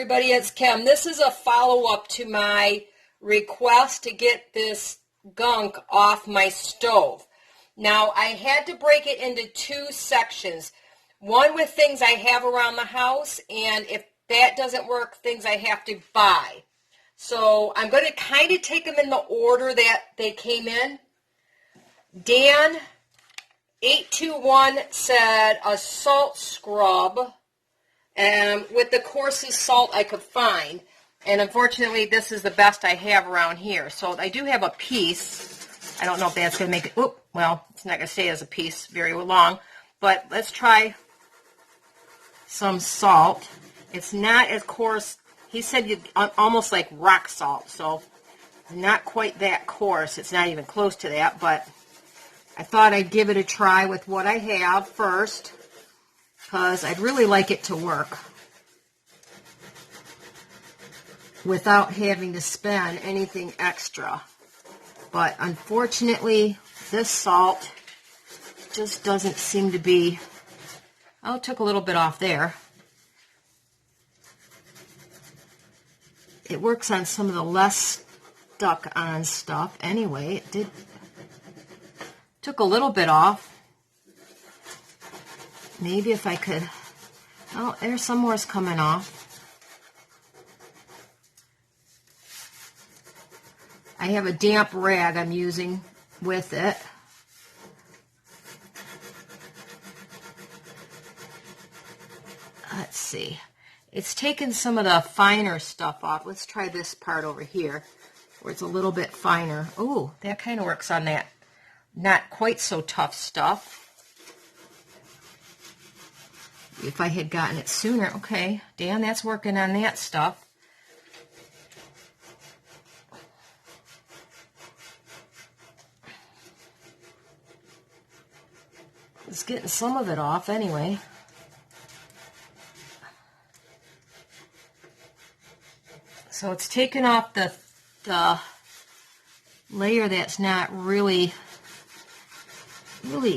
everybody, it's Kim. This is a follow-up to my request to get this gunk off my stove. Now, I had to break it into two sections. One with things I have around the house, and if that doesn't work, things I have to buy. So I'm going to kind of take them in the order that they came in. Dan 821 said a salt scrub, and with the coarsest salt I could find. And unfortunately, this is the best I have around here. So I do have a piece. I don't know if that's going to make it, well, it's not going to stay as a piece very long. But let's try some salt. It's not as coarse. He said almost like rock salt. So not quite that coarse. It's not even close to that. But I thought I'd give it a try with what I have first, because I'd really like it to work without having to spend anything extra. But unfortunately, this salt just doesn't seem to be, oh, it took a little bit off there. It works on some of the less stuck on stuff. Anyway, it took a little bit off. Maybe if I could, oh, there's some more's coming off. I have a damp rag I'm using with it. Let's see. It's taken some of the finer stuff off. Let's try this part over here where it's a little bit finer. Oh, that kind of works on that not quite so tough stuff. If I had gotten it sooner. Okay, Dan, that's working on that stuff. It's getting some of it off anyway. So it's taken off the layer that's not really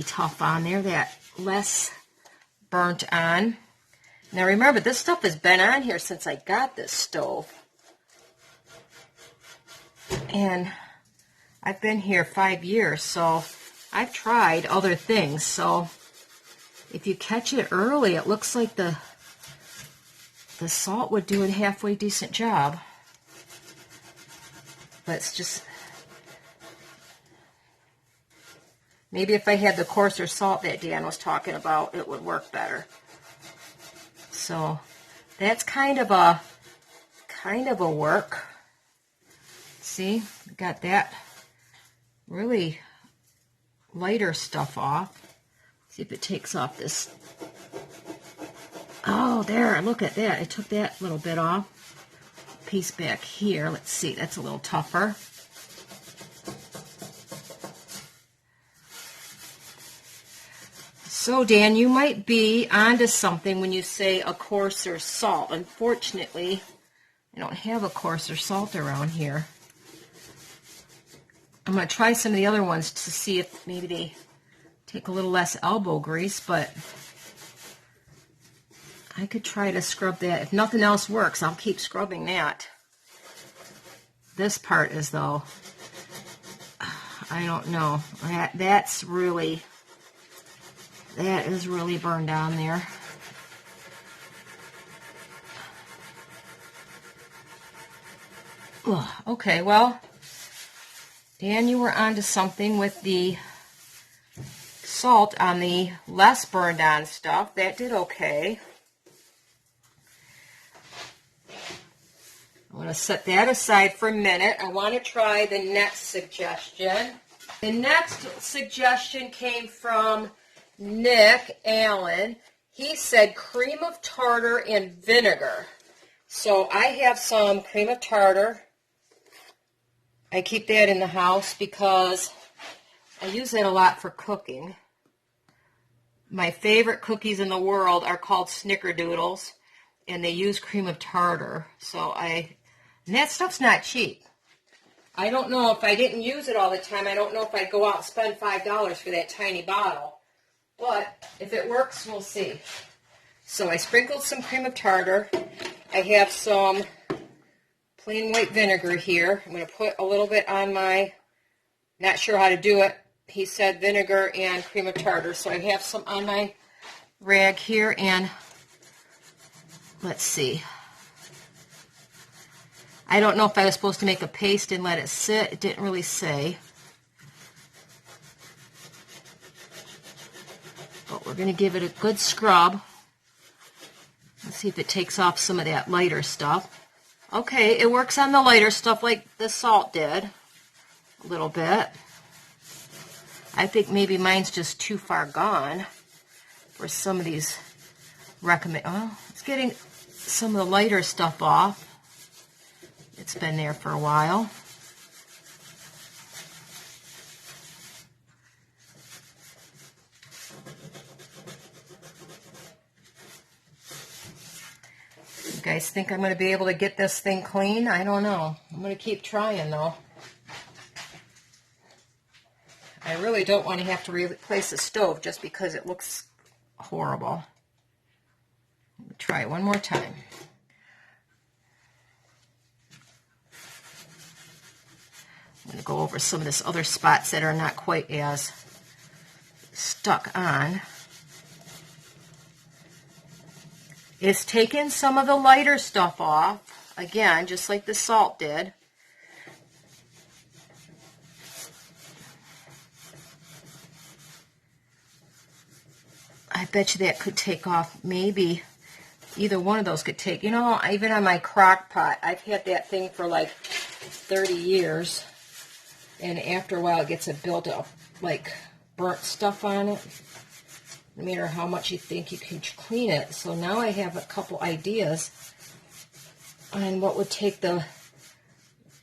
tough on there, that less burnt on. Now remember, this stuff has been on here since I got this stove. And I've been here 5 years, so I've tried other things. So if you catch it early, it looks like the salt would do a halfway decent job. But it's just, maybe if I had the coarser salt that Dan was talking about, it would work better. So that's kind of a work. See, got that really lighter stuff off. See if it takes off this. Oh, there, look at that. I took that little bit off. Piece back here. Let's see, that's a little tougher. So, Dan, you might be onto something when you say a coarser salt. Unfortunately, I don't have a coarser salt around here. I'm going to try some of the other ones to see if maybe they take a little less elbow grease, but I could try to scrub that. If nothing else works, I'll keep scrubbing that. This part is, though, I don't know. That is really burned down there. Oh, okay, well, Dan, you were onto something with the salt on the less burned on stuff. That did okay. I'm going to set that aside for a minute. I want to try the next suggestion. The next suggestion came from Nick Allen. He said cream of tartar and vinegar. So I have some cream of tartar. I keep that in the house because I use that a lot for cooking. My favorite cookies in the world are called snickerdoodles, and they use cream of tartar. And that stuff's not cheap. I don't know, if I didn't use it all the time, I don't know if I'd go out and spend $5 for that tiny bottle. But if it works, we'll see. So I sprinkled some cream of tartar. I have some plain white vinegar here. I'm going to put a little bit on my, not sure how to do it. He said vinegar and cream of tartar. So I have some on my rag here, and let's see. I don't know if I was supposed to make a paste and let it sit. It didn't really say. But we're going to give it a good scrub. Let's see if it takes off some of that lighter stuff. Okay, it works on the lighter stuff like the salt did. A little bit. I think maybe mine's just too far gone for some of these oh, it's getting some of the lighter stuff off. It's been there for a while. You guys think I'm going to be able to get this thing clean? I don't know. I'm going to keep trying though. I really don't want to have to replace the stove just because it looks horrible. Let me try it one more time. I'm going to go over some of this other spots that are not quite as stuck on. It's taken some of the lighter stuff off, again, just like the salt did. I bet you that could take off, maybe either one of those could take, you know, even on my crock pot, I've had that thing for like 30 years, and after a while it gets a build up, like burnt stuff on it. No matter how much you think you can clean it. So now I have a couple ideas on what would take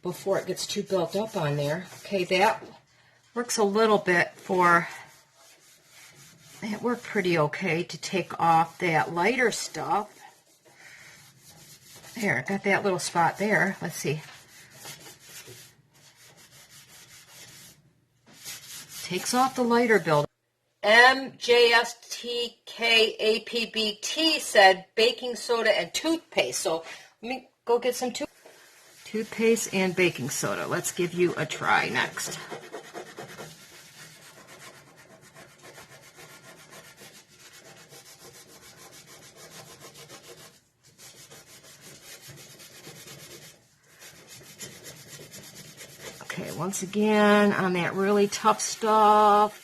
before it gets too built up on there. Okay, that works a little bit for, that worked pretty okay to take off that lighter stuff. There, got that little spot there. Let's see. Takes off the lighter buildup. MJSTKAPBT said baking soda and toothpaste. So let me go get some toothpaste and baking soda. Let's give you a try next. Okay, once again on that really tough stuff.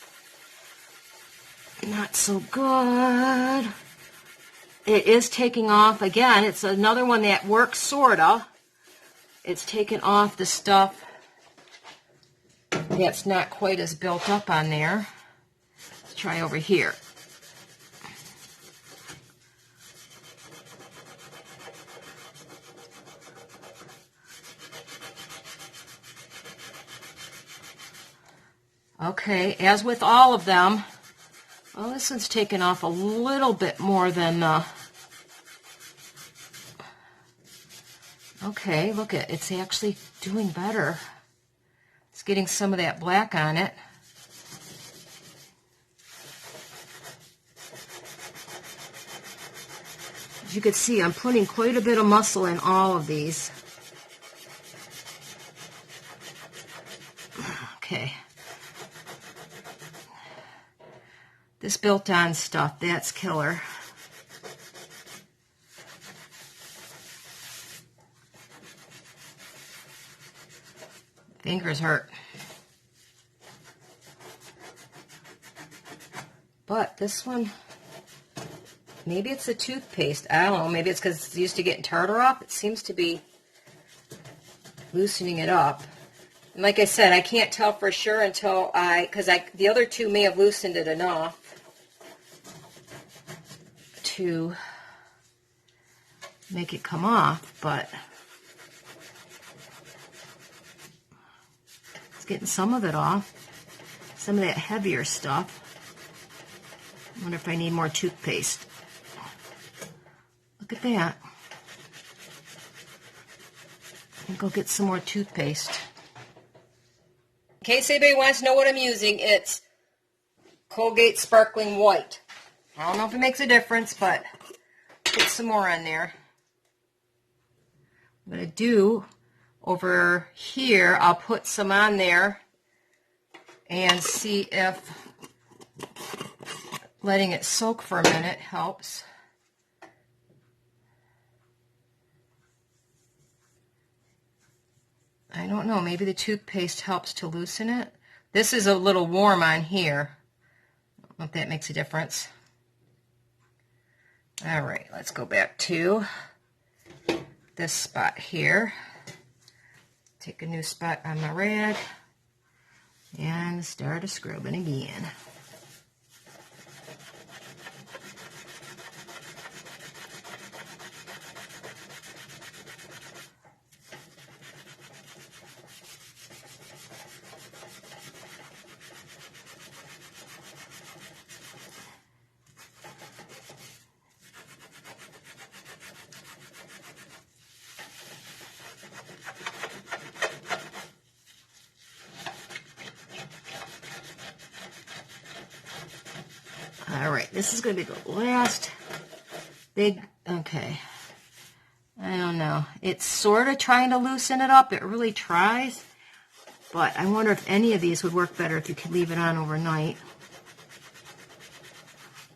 Not so good. It is taking off. Again, it's another one that works, sorta. It's taken off the stuff that's not quite as built up on there. Let's try over here. Okay, as with all of them, well, this one's taken off a little bit more than the... Okay, look at it. It's actually doing better. It's getting some of that black on it. As you can see, I'm putting quite a bit of muscle in all of these. Okay. This built-on stuff, that's killer. Fingers hurt. But this one, maybe it's the toothpaste. I don't know. Maybe it's because it's used to getting tartar off. It seems to be loosening it up. And like I said, I can't tell for sure until the other two may have loosened it enough to make it come off, but it's getting some of it off. Some of that heavier stuff. I wonder if I need more toothpaste. Look at that. I'll go get some more toothpaste. In case anybody wants to know what I'm using, it's Colgate Sparkling White. I don't know if it makes a difference, but get some more on there. I'm going to do over here, I'll put some on there and see if letting it soak for a minute helps. I don't know, maybe the toothpaste helps to loosen it. This is a little warm on here. I don't know if that makes a difference. All right, let's go back to this spot here. Take a new spot on my rag and start scrubbing again. All right, this is going to be the last big, okay. I don't know. It's sort of trying to loosen it up. It really tries. But I wonder if any of these would work better if you could leave it on overnight.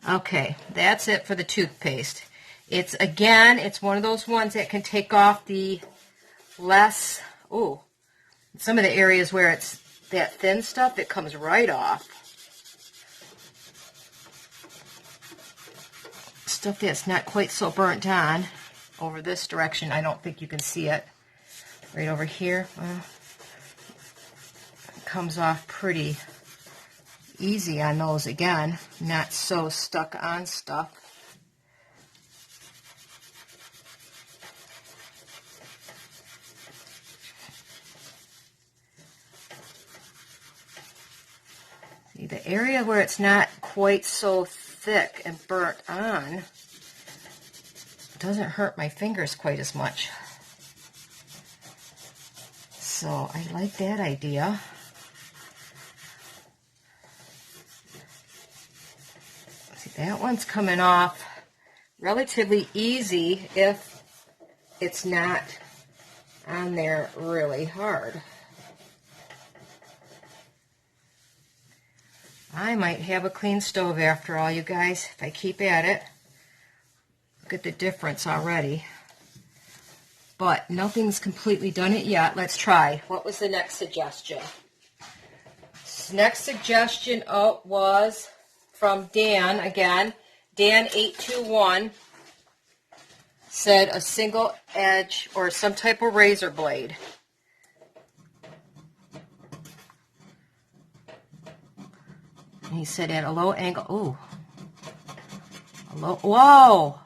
Okay, that's it for the toothpaste. It's one of those ones that can take off the less, some of the areas where it's that thin stuff, it comes right off. Stuff that's not quite so burnt on over this direction, I don't think you can see it. Right over here, it comes off pretty easy on those again, not so stuck on stuff. See, the area where it's not quite so thick and burnt on doesn't hurt my fingers quite as much. So I like that idea. See, that one's coming off relatively easy if it's not on there really hard. I might have a clean stove after all, you guys, if I keep at it. Look at the difference already. But nothing's completely done it yet. Let's try. What was the next suggestion? Next suggestion was from Dan again. Dan821 said a single edge or some type of razor blade. And he said at a low angle. Ooh. Whoa!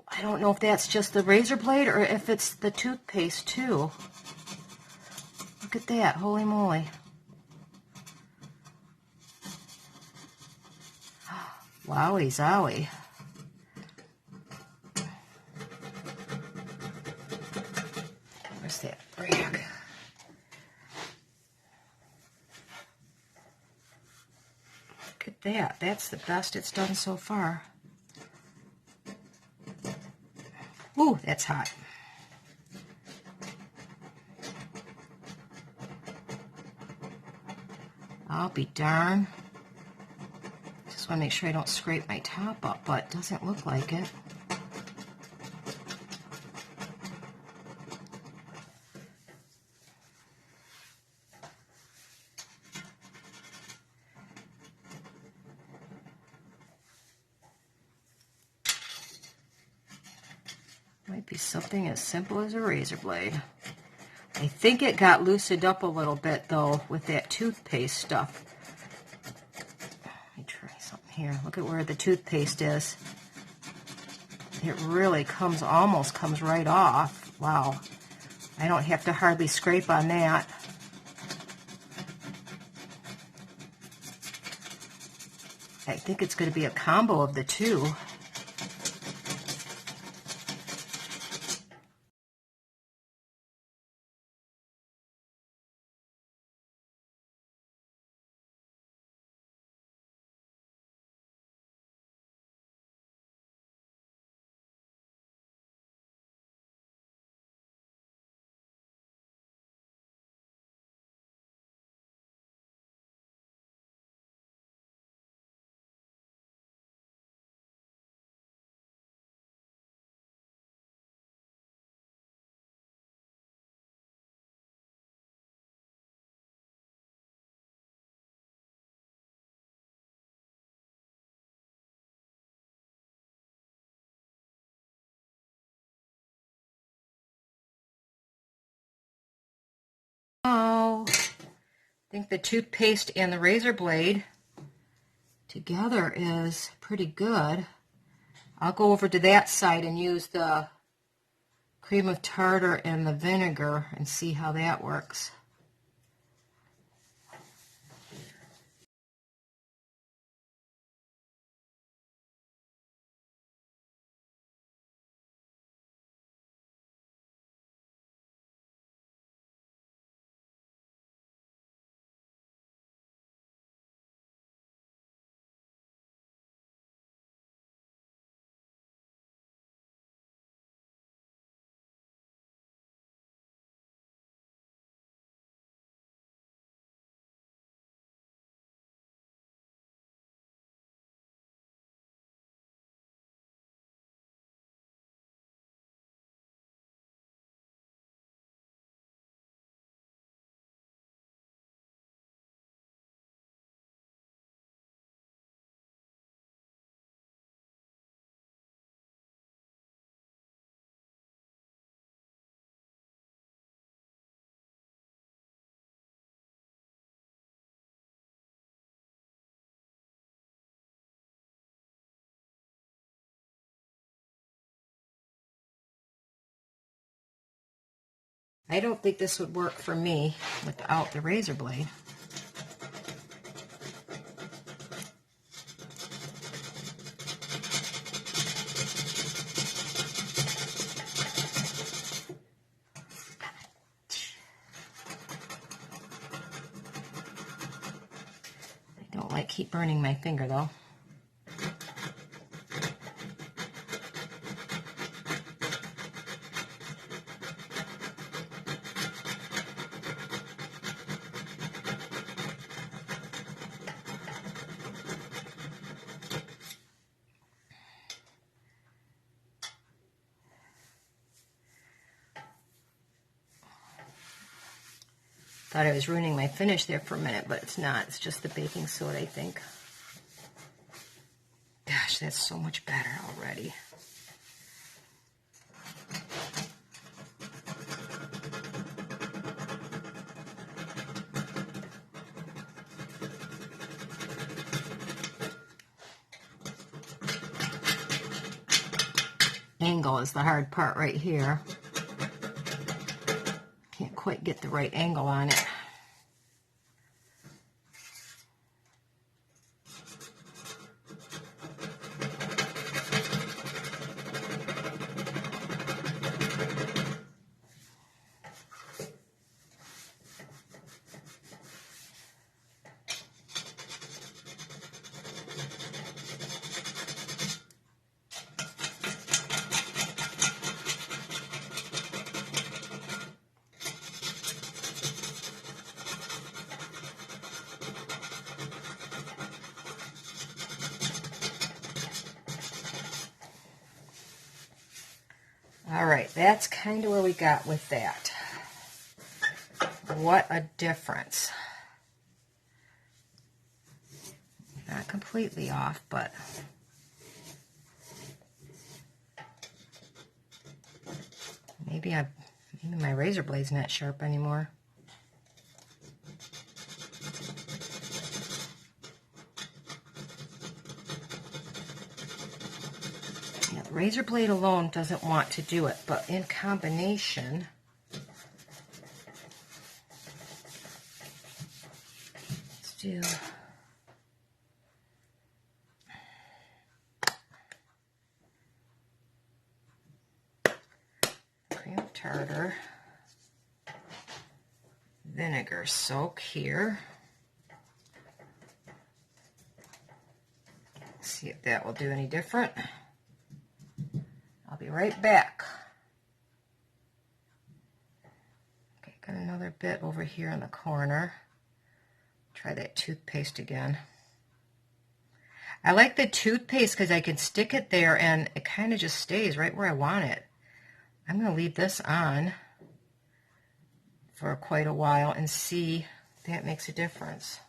I don't know if that's just the razor blade or if it's the toothpaste too. Look at that. Holy moly. Wowie zowie. Where's that rag? Look at that. That's the best it's done so far. Ooh, that's hot. I'll be darned. Just want to make sure I don't scrape my top up, but it doesn't look like it. Might be something as simple as a razor blade. I think it got loosened up a little bit though with that toothpaste stuff. Let me try something here. Look at where the toothpaste is. It really almost comes right off. Wow. I don't have to hardly scrape on that. I think it's going to be a combo of the two. think the toothpaste and the razor blade together is pretty good. I'll go over to that side and use the cream of tartar and the vinegar and see how that works. I don't think this would work for me without the razor blade. I don't like keep burning my finger though. Thought I was ruining my finish there for a minute, but it's not. It's just the baking soda, I think. Gosh, that's so much better already. Angle is the hard part right here. Can't quite get the right angle on it. All right, that's kind of where we got with that. What a difference. Not completely off, but maybe my razor blade's not sharp anymore. Yeah, the razor blade alone doesn't want to do it, but in combination, let's do cream of tartar, vinegar soak here. See if that will do any different. I'll be right back. Okay, got another bit over here in the corner. Try that toothpaste again. I like the toothpaste because I can stick it there and it kind of just stays right where I want it. I'm going to leave this on for quite a while and see if that makes a difference.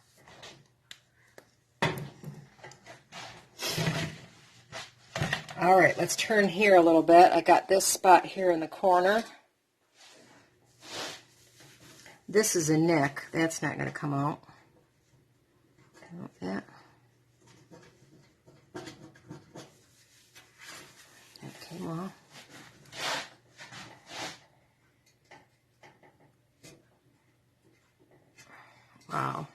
All right, let's turn here a little bit. I got this spot here in the corner. This is a nick. That's not going to come out. That. That came off. Wow.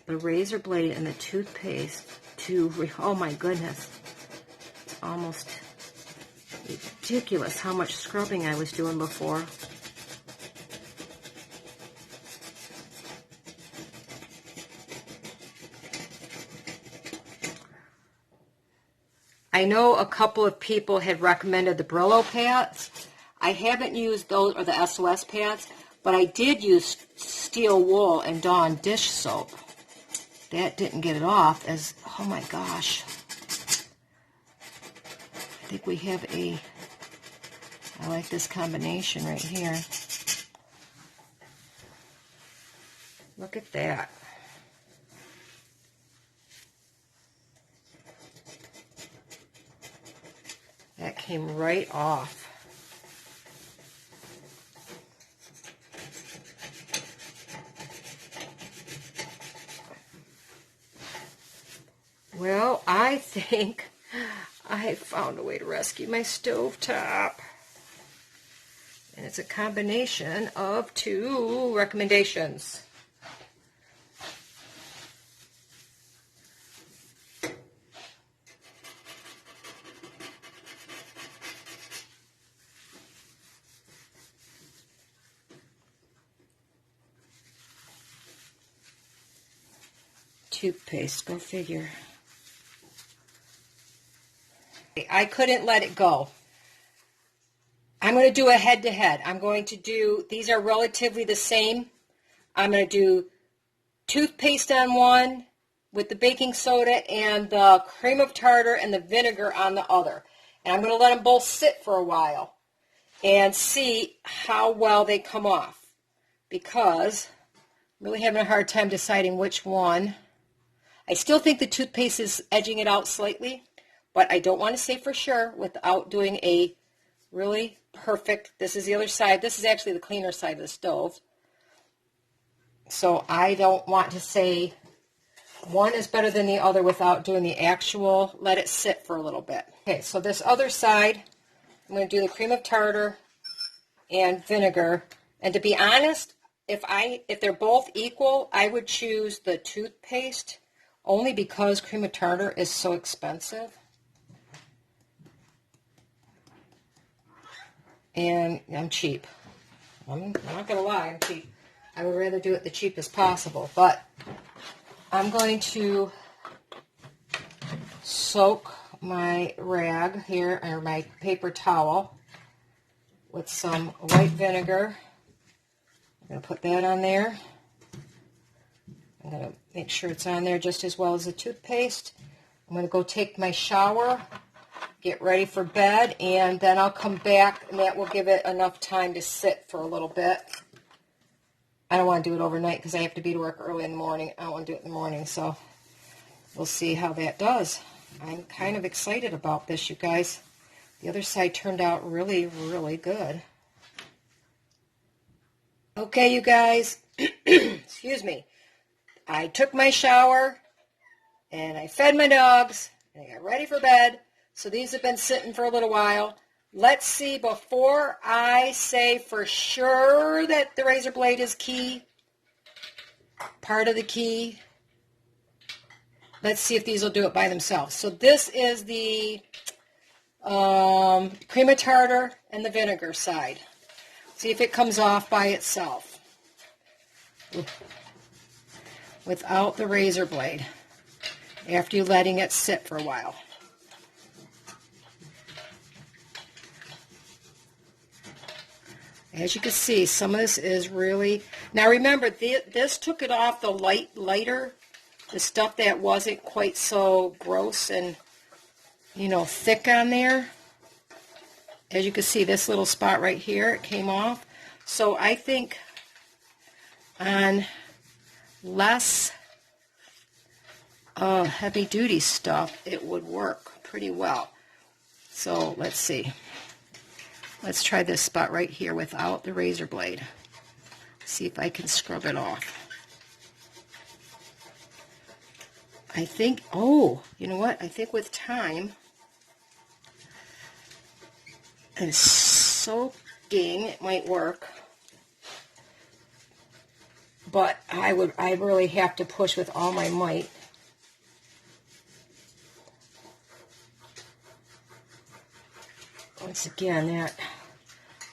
The razor blade and the toothpaste oh my goodness. It's almost ridiculous how much scrubbing I was doing before. I know a couple of people had recommended the Brillo pads. I haven't used those, or the SOS pads, but I did use steel wool and Dawn dish soap. That didn't get it off as, oh my gosh. I think we have I like this combination right here. Look at that. That came right off. Well, I think I found a way to rescue my stovetop. And it's a combination of two recommendations. Toothpaste, go figure. I couldn't let it go. I'm going to do a head-to-head. I'm going to do, these are relatively the same. I'm going to do toothpaste on one with the baking soda and the cream of tartar and the vinegar on the other. And I'm going to let them both sit for a while and see how well they come off, because I'm really having a hard time deciding which one. I still think the toothpaste is edging it out slightly, but I don't want to say for sure without doing a really perfect, this is the other side. This is actually the cleaner side of the stove. So I don't want to say one is better than the other without doing the actual, let it sit for a little bit. Okay, so this other side, I'm going to do the cream of tartar and vinegar. And to be honest, if they're both equal, I would choose the toothpaste only because cream of tartar is so expensive. And I'm cheap. I'm not going to lie, I'm cheap. I would rather do it the cheapest possible, but I'm going to soak my rag here, or my paper towel, with some white vinegar. I'm going to put that on there. I'm going to make sure it's on there just as well as the toothpaste. I'm going to go take my shower, get ready for bed, and then I'll come back, and that will give it enough time to sit for a little bit. I don't want to do it overnight because I have to be to work early in the morning. I don't want to do it in the morning, so we'll see how that does. I'm kind of excited about this, you guys. The other side turned out really, really good. Okay, you guys, excuse me. I took my shower, and I fed my dogs, and I got ready for bed. So these have been sitting for a little while. Let's see, before I say for sure that the razor blade is key, part of the key, let's see if these will do it by themselves. So this is the cream of tartar and the vinegar side. See if it comes off by itself without the razor blade after you letting it sit for a while. As you can see, some of this is really... Now remember, this took it off the lighter, the stuff that wasn't quite so gross and, you know, thick on there. As you can see, this little spot right here, it came off. So I think on less heavy-duty stuff, it would work pretty well. So let's see. Let's try this spot right here without the razor blade. See if I can scrub it off. I think, oh, you know what? I think with time and soaking, it might work. But I really have to push with all my might. Once again,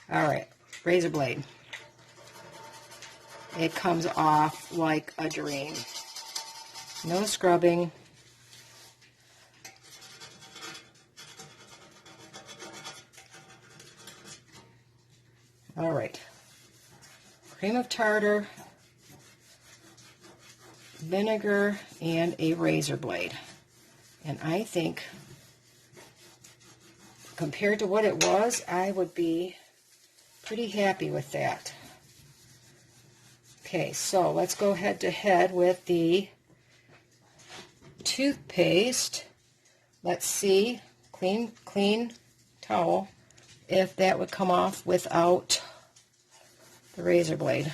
all right, razor blade. It comes off like a dream. No scrubbing. All right. Cream of tartar, vinegar, and a razor blade. And I think, compared to what it was, I would be pretty happy with that. Okay, so let's go head to head with the toothpaste. Let's see, clean towel, if that would come off without the razor blade.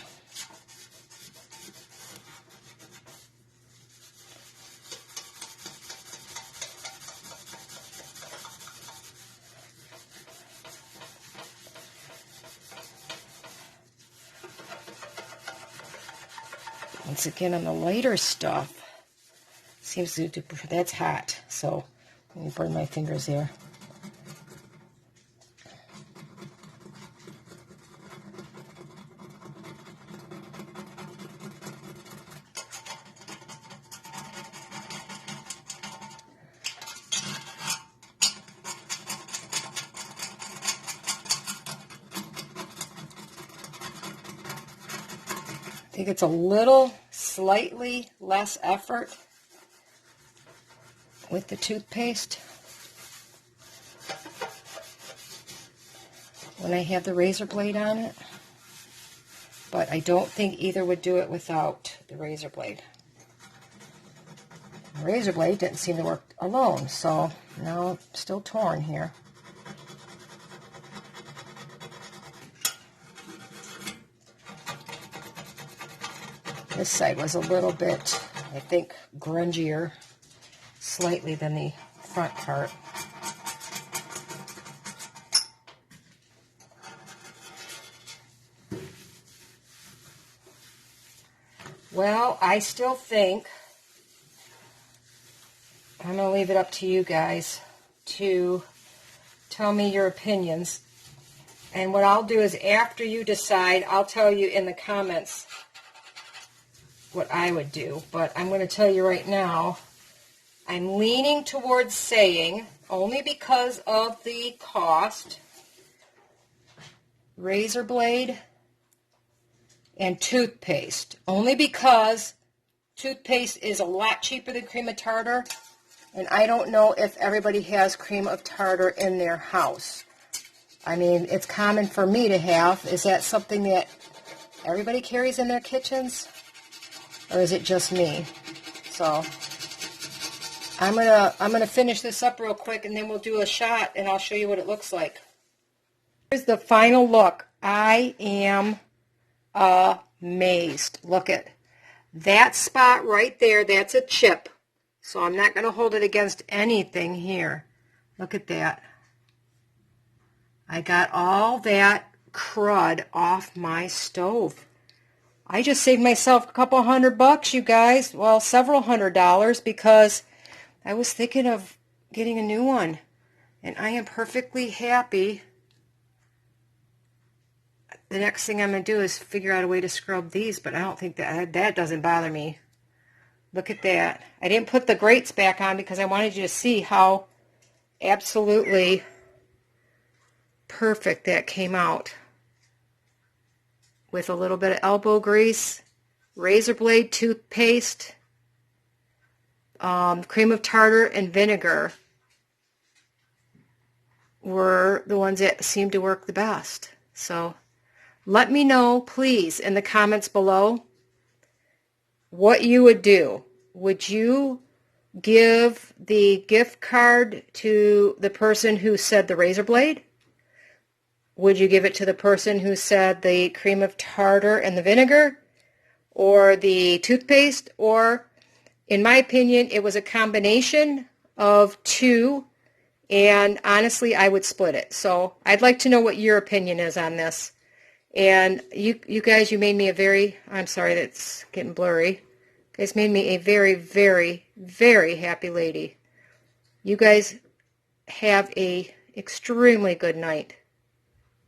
Once again, on the lighter stuff, seems to do, that's hot, so let me burn my fingers there. I think it's a little slightly less effort with the toothpaste when I have the razor blade on it, but I don't think either would do it without the razor blade. The razor blade didn't seem to work alone, so now I'm still torn here. This side was a little bit, I think, grungier slightly than the front part. Well, I still think, I'm going to leave it up to you guys to tell me your opinions. And what I'll do is after you decide, I'll tell you in the comments what I would do. But I'm going to tell you right now, I'm leaning towards saying, only because of the cost, razor blade and toothpaste. Only because toothpaste is a lot cheaper than cream of tartar, and I don't know if everybody has cream of tartar in their house. I mean, it's common for me to have. Is that something that everybody carries in their kitchens? Or is it just me? So I'm gonna finish this up real quick, and then we'll do a shot, and I'll show you what it looks like. Here's the final look. I am amazed. Look at that spot right there. That's a chip. So I'm not going to hold it against anything here. Look at that. I got all that crud off my stove. I just saved myself a couple $100, you guys. Well, several $100, because I was thinking of getting a new one. And I am perfectly happy. The next thing I'm going to do is figure out a way to scrub these, but I don't think that doesn't bother me. Look at that. I didn't put the grates back on because I wanted you to see how absolutely perfect that came out. With a little bit of elbow grease, razor blade, toothpaste, cream of tartar, and vinegar were the ones that seemed to work the best. So let me know, please, in the comments below what you would do. Would you give the gift card to the person who said the razor blade? Would you give it to the person who said the cream of tartar and the vinegar, or the toothpaste? Or, in my opinion, it was a combination of two, and honestly, I would split it. So I'd like to know what your opinion is on this. And you guys, you made me a very, I'm sorry, that's getting blurry. You guys made me a very, very, very happy lady. You guys have a extremely good night.